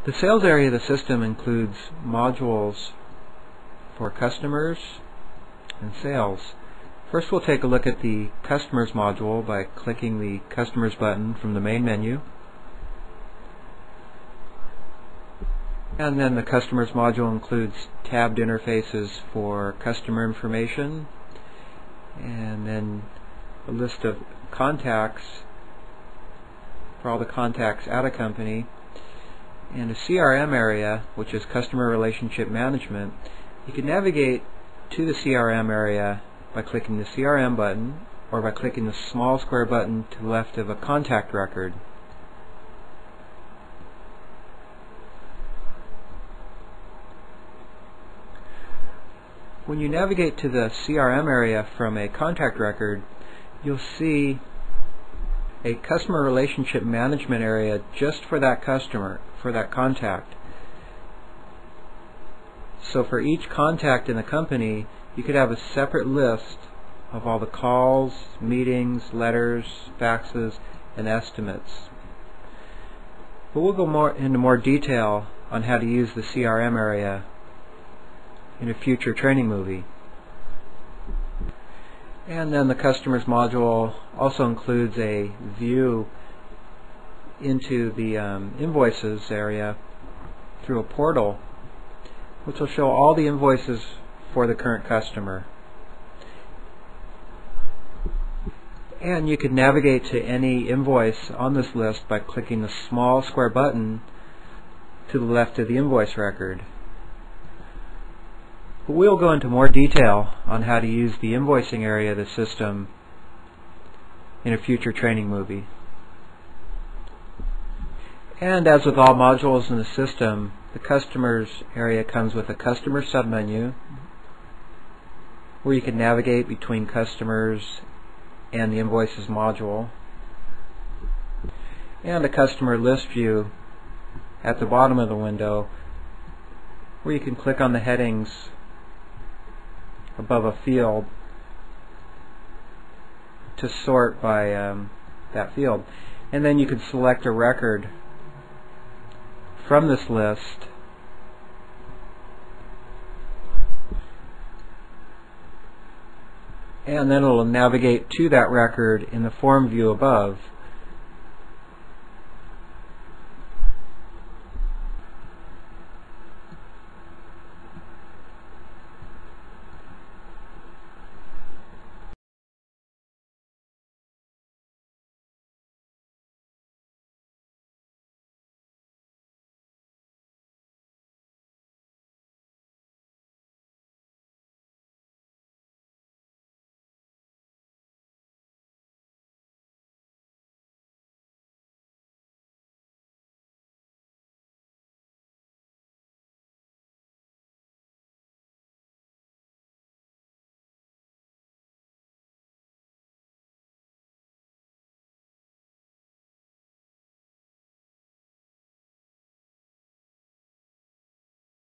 The sales area of the system includes modules for customers and sales. First, we'll take a look at the Customers module by clicking the Customers button from the main menu. And then the Customers module includes tabbed interfaces for customer information, and then a list of contacts for all the contacts at a company, and a CRM area, which is Customer Relationship Management. You can navigate to the CRM area by clicking the CRM button or by clicking the small square button to the left of a contact record. When you navigate to the CRM area from a contact record, you'll see a Customer Relationship Management area just for that customer, for that contact. So for each contact in the company, you could have a separate list of all the calls, meetings, letters, faxes, and estimates. But we'll go into more detail on how to use the CRM area in a future training movie. And then the Customers module also includes a view into the Invoices area through a portal, which will show all the invoices for the current customer. And you can navigate to any invoice on this list by clicking the small square button to the left of the invoice record. But we'll go into more detail on how to use the invoicing area of the system in a future training movie. And as with all modules in the system, the Customers area comes with a Customer submenu where you can navigate between customers and the Invoices module, and a Customer list view at the bottom of the window where you can click on the headings above a field to sort by that field. And then you can select a record from this list and then it will navigate to that record in the form view above.